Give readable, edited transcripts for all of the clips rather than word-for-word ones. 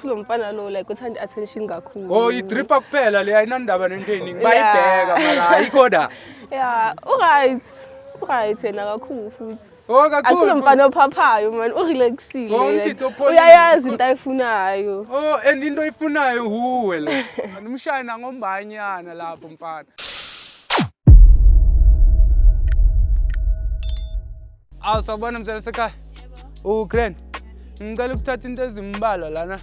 Kulo mfana lo like uthanda attention kakhulu. Oh, idripa kuphela le ayinandaba nentaining. Bayibheka mara ayikho da. Yeah, alright. Alright yena kakhulu futhi. Oh, kakhulu. Akulo mfana ophaphayo man, urelaxile. Oh, umthitho opholi. Uyayazi into ayifunayo. Oh, and into oyifunayo huwe lo. Umshayina ngombanyana lapho mfana. Awusabona mzala sekhaya? Grand. Ngicela ukuthatha into ezimbalwa lana.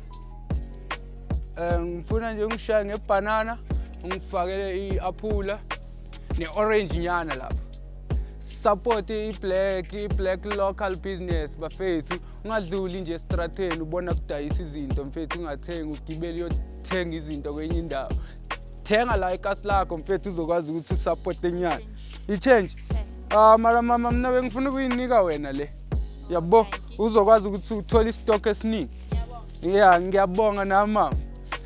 Ngifuna nje ungishaya ngebanana, ungifakele iapula neorange nyana lapha. Support i-black local business bafethu. Ungadluli nje estrateni ubona kudayisa izinto mfethu, ungathengi ugibele uyothenga izinto kwenye indawo. Thenga la ikasi lakho mfethu uzokwazi ukuthi usupport enyana. I-change. Mara mama mina bengifuna ukuyinika wena le. Yabo uzokwazi ukuthi uthole istock esiningi. Yeah, ngiyabonga na mama.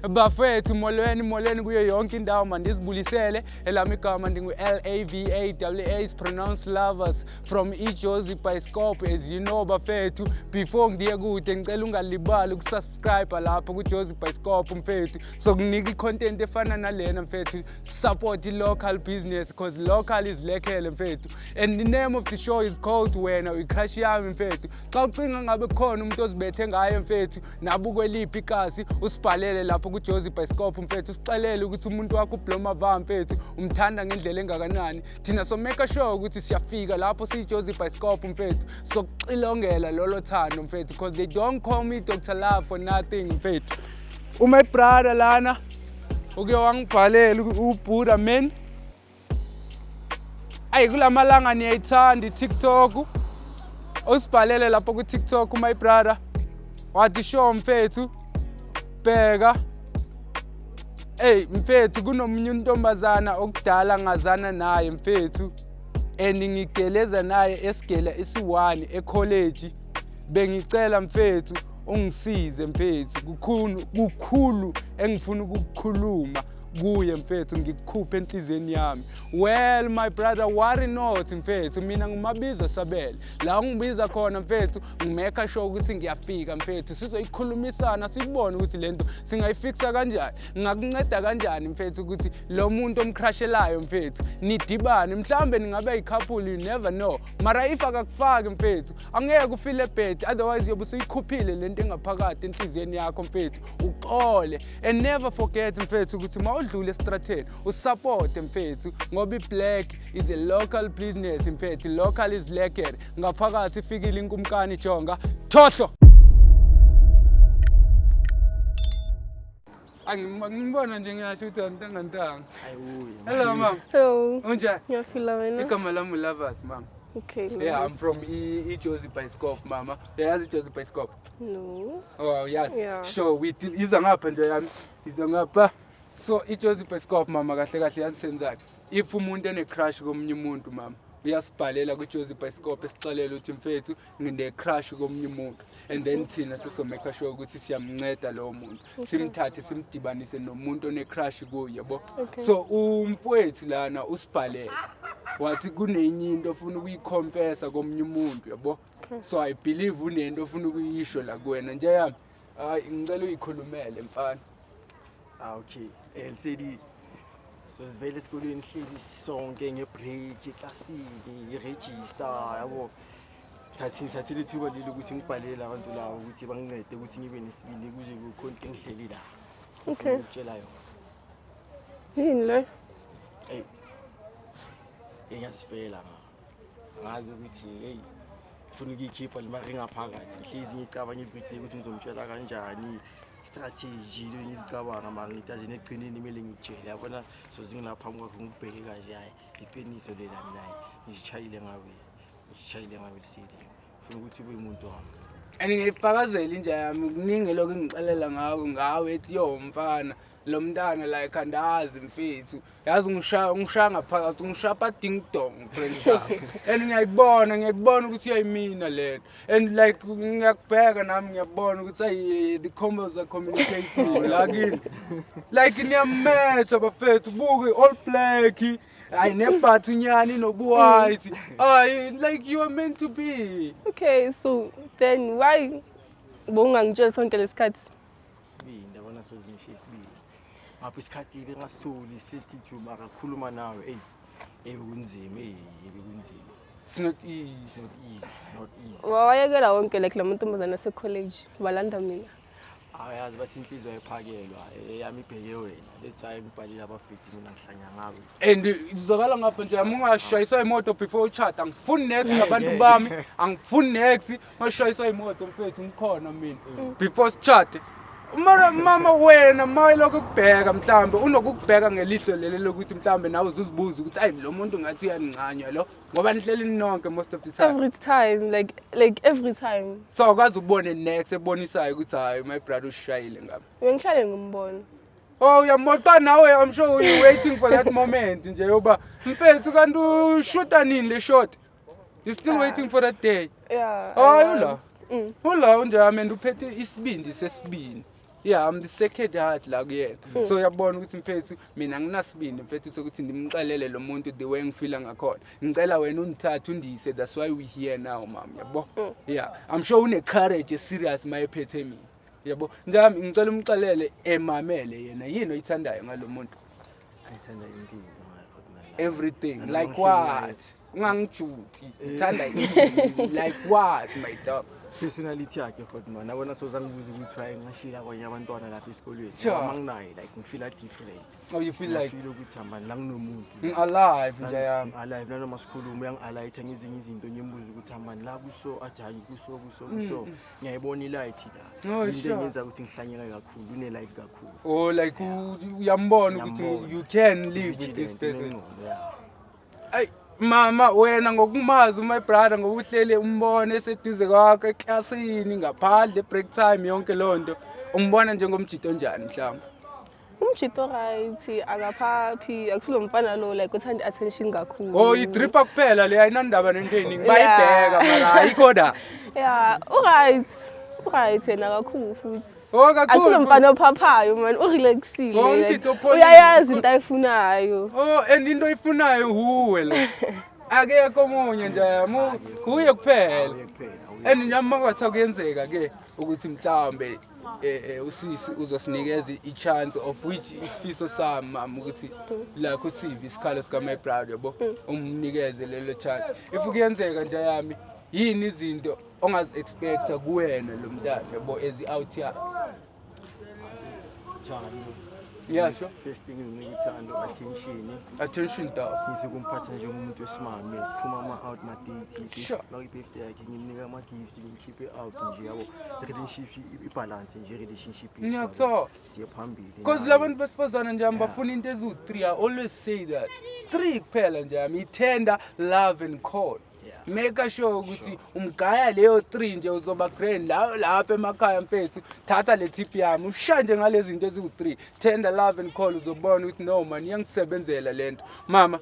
Bafethu molweni kuyo yonke indawo manje sibulisele elami igama ndingu LAVAWA is pronounced lovers from iJozi Bioscope. As you know bafethu, before ngiye kude ngicela ungalibali ukusubscribe lapha kuJozi Bioscope mfethu, so kunika icontent efana nalena mfethu. Support local business because local is lekhele mfethu, and the name of the show is called Wena Uyicrush Yami mfethu. Xa ucinga ngabe khona umuntu ozibethe ngayo mfethu nabukweliphi ikasi usibhalele lapha kuJozi Bioscope mfethu, sixelele ukuthi umuntu wakho uBloma Va mfethu umthanda ngendlela engakanani. Thina so make sure ukuthi siyafika lapho siJozi Bioscope mfethu, so kuxilongela lolo thando mfethu, because they don't call me Dr. Love for nothing mfethu. My brother lana uke wangibhalela uBuddha man. Ayi kulamalanga niyayithanda iTikTok. Usibhalele lapho kuTikTok my brother. Wathi show mfethu bheka. Mfethu kunomunye untombazana okudala ngazana naye mfethu, and ngigeleza naye esigela esi1 ecollege. Bengicela mfethu ungisize mfethu, kukhulu engifuna ukukukhuluma kuye mfethu, ngikukhuphe enhlizweni yami. Well my brother, worry not mfethu, mina ngumabiza Sabele. La ungibiza khona mfethu ngimeka sure ukuthi ngiyafika mfethu, sizoyikhulumisana sibone ukuthi lento singayifixa kanjani, ngakunceda kanjani mfethu ukuthi lo muntu omcrushelayo mfethu nidibane, mhlambe ningabe icouple, you never know. Mara if akakufaki mfethu angeke ufile bad, otherwise yobe usuyikhuphile lento engaphakathi enhlizweni yakho mfethu. Uxole and never forget mfethu ukuthi udlule estrateni usupport mfethu, ngoba iBlack is a local business mfethu. Local is lekker. Ngaphakathi ifikile inkumkani jonga thohlo. Angibona nje ngiyasho ukuthi antangantanga. Hello mama. Hello. Unjani? Ngiyafila wena. Igama lami Lovers mama. Okay. Yeah, I'm from iJozi Bioscope mama. Yazi iJozi Bioscope? No. Oh yes. Yeah. Sure, we iza ngapha nje yami. Iza ngapha. So iJozi Bioscope mama kahle kahle yasenzani. If umuntu ene crush komunye umuntu mama, uyasibhalela kuJozi Bioscope esixelela ukuthi mfethu ngine crush komunye umuntu, and then thina sisomeka sure ukuthi siyamnceda lo muntu, simthathe simdibanise nomuntu one crush kuye yabo. So umfowethu lana usibhalela wathi kunenye into ofuna ukuyiconfessa komunye umuntu yabo. So I believe unento ofuna ukuyisho la kuwena nje yami. Ngicela uyikhulumele mfana. Okay. LCD. So sivele esikoleni sihleli sonke ngebreak eklasini iregister yabo. Thathile ithuba leli ukuthi ngibhalele abantu labo ukuthi bangincede ukuthi ngibe nesibili kuze kukhonke ngihleli la. Okay. Ngitshela yona. Yini le? Ngiyasifela ngazi ukuthi ufuna ukuyikhipha le mari ngaphakathi. Ngihlezi ngicabanga everyday ukuthi ngizomtshela kanjani. Strategy ngizicabanga manje ngitaze neqinini imele ngijele yabona, so zingilapha ngakho ngibheke kanje hayi iqiniso lela mina ngishayile ngawe lisidi ufuna ukuthi ube umuntu wami. Ngiyifakazela inja yami kuningi lokho ngixelela ngawe ethi yo mfana lo mntana la ekhandazi mfethu, yazi ngishaya ngaphakathi ngishapa ding dong friendship. And ngiyayibona ukuthi uyayimina lento, and like ngiyakubheka nami ngiyabona ukuthi the combos are communicating lakini like niyamatcha bafethu, buke all black ayinebhathu nyani nobuwhite. Like you are meant to be. Okay, so then why bongangitshela sonke lesikhathi? Sibindi yabona sezimishe isibindi ngapha isikhathi bengasitholi sithi mara khuluma nawe kunzima bekunzima. It's not easy. It's not easy. Wawayekela wonke like lamantombazana ase-college balanda mina. Ayazi bathi inhliziyo ayiphakelwa yami ibheke wena. Let's say ngibhalile abafethi mina ngihlanya ngabo. And izokala ngapha nje ungashayiswa imoto before uchata angifuni next ngabantu bami angifuni next ngashayiswa imoto mfethu ngikhona mina before sichate. Mama wena mayiloko kubheka mhlambe unokubheka ngelihlo lele lokuthi mhlambe nawe uzibuza ukuthi ayi lo muntu ngathi uyancanywa lo ngoba nihleli nonke most of the time. Every time like every time. So akwazi ubone next ebonisayo ukuthi hayi my brother ushayile ngabe. Ngihlale ngimbona. Oh yamoqa nawe I'm sure you waiting for that moment nje yoba mfethu kanti ushoota nini le shot. You still waiting for that day? Yeah. Oh ula nje amendu uphethe isibindi sesibindi. Yeah, I'm the second heart la kuyena. So yabona ukuthi mfethu mina nginasibindi mfethu sokuthi ndimxelele lo muntu the way ngifila ngakhona. Ngicela wena undithathe undise, that's why we here now mama yabo. Yeah, I'm sure une courage serious mayephethe mina. Yabo. Njami ngicela umxelele emamele yena yini oyithandayo ngalomuntu. Ayithanda impilo Everything like what? Ungangijuti. Uthanda like what my dog? Personality yakhe kodwa man yabona sozangibuza ukuthi hayi ngashila kwanye abantwana lapha esikolweni manginayo like ngifeel different. Oh you feel like feel ukuthi manje la nginomuntu alive nje yami alive nanoma sikhuluma uyangi-alightha ngezinye izinto ngiyembuza ukuthi manje la kuso athi hayi kuso ngiyayibona ilight la into engenza ukuthi ngihlanyeke kakhulu une light kakhulu. Oh like uyambona ukuthi you can live with this person. Ay mama wena ngokumazi my brother ngokuhlele umbone eseduze kwakhe eklasini ngaphandle break time yonke lonto umbona njengomjito njani mhlawumbe? Umjito right akaphaphi akusulo mfana lo like uthanda attention kakhulu. Oh idripa kuphela le ayinandaba nentweni bayibheka mara ayikho da. Yeah, right yena kakhulu futhi. Oh kakhulu. Akusulo mfana ophaphayo man urelaxile. Oh umjito pholile. Uyayazi into ayifunayo. Oh and into oyifunayo huwe lo. Akekho omunye nje kuye kuphela. And nyama kwathi kuyenzeka ke ukuthi mhlawumbe usisi uzosinikeza i-chance of which isifiso sami mama ukuthi la ku TV isikhalo sika my brother yabo umnikeze lelo chance. If kuyenzeka nje yami yini izinto ongazi expecta kuwena lo mntana yabo ezi out here. Yeah sure. First thing ngikuthanda attention dog. Ngizikumphatha njengomuntu wesimame siphuma ama-out ma-date Sure. la i-birthday yakhe ngimnika ama-gifts ngimkhiphe out nje yabo relationship ibalance nje relationship Ngiyathola. siye phambili Because labantu besifazana nje bafuna into eziwu-3 I always say that 3 kuphela nje i-tender love and call. Make sure ukuthi umgaya leyo 3 nje uzoba grand lapha emakhaya mfethu thatha le tip yami ushanje ngalezi zinto eziwu3 tender love and call uzobona ukuthi no man iyangisebenzela lento mama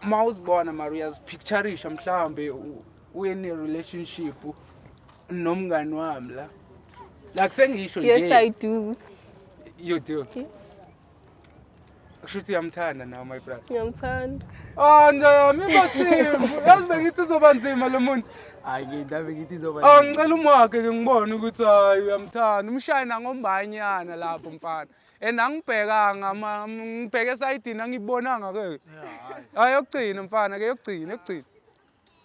mawuzibona Maria's pictureisha mhlambe uye ne relationship nomngani wami la like sengisho nje. Yes I do. You do. Yes. Kushuthi yamthanda nawe my brother. Ngiyamthanda. Nje yami basimbu yazi bengithi uzoba nzima lo muntu. hayi ngindabe ngithi izoba Ngicela umakhe ke ngibone ukuthi hayi uyamthanda umshayina ngombanyana lapho mfana angibhekanga ngibheke esayidini angibonanga ke hayi yokugcina mfana ke yokugcina.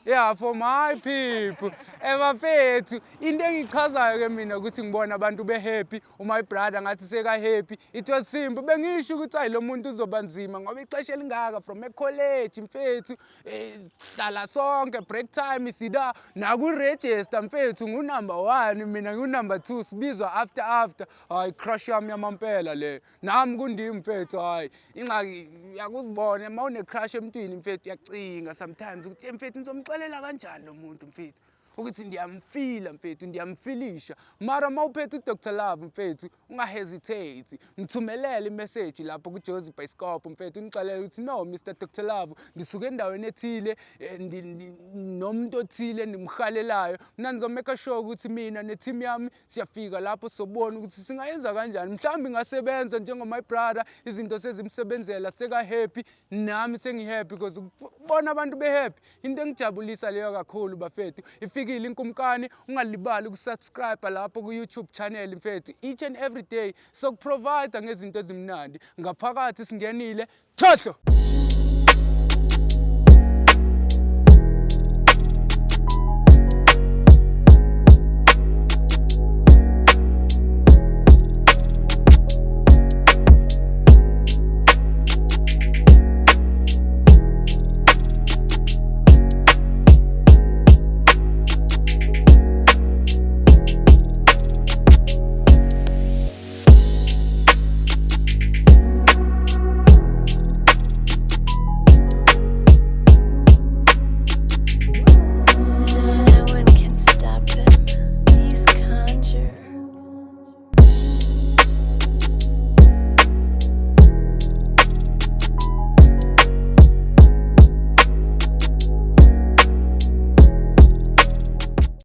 Yeah, for my people. Bafethu into engichazayo ke mina ukuthi ngibona abantu happy, my brother ngathi seka happy. It was simple. Bengisho ukuthi hayi lo muntu uzoba nzima ngoba ixesha elingaka from college mfethu dala sonke break time sida naku register mfethu ngunumber 1 mina ngunumber 2 sibizwa after hayi crush yami yamampela le nami kundimi mfethu hayi ingxaki yakuzibona mawune crush emntwini mfethu yacinga sometimes ukuthi mfethu ngizomxelela kanjani lo muntu mfethu ukuthi ndiyamfila mfethu ndiyamfilisha mara mawuphethe uDr Love mfethu ungahesitate ngithumelele imessage lapho ku Jozi Bioscope mfethu ngixelele ukuthi no Mr Dr Love ndisuke endaweni ethile nomuntu othile ndimhalelayo mina ngizomeka sure ukuthi mina neteam yami siyafika lapho sobona ukuthi singayenza kanjani mhlawumbe ngasebenza njengoma brother izinto sezimsebenzela seka happy nami sengi happy because ubona abantu happy into engijabulisa leyo kakhulu bafethu ifike ubalulekile inkumkani ungalibali ukusubscribe lapho ku-YouTube channel mfethu each and every day sokuprovide ngezinto ezimnandi ngaphakathi singenile thohlo.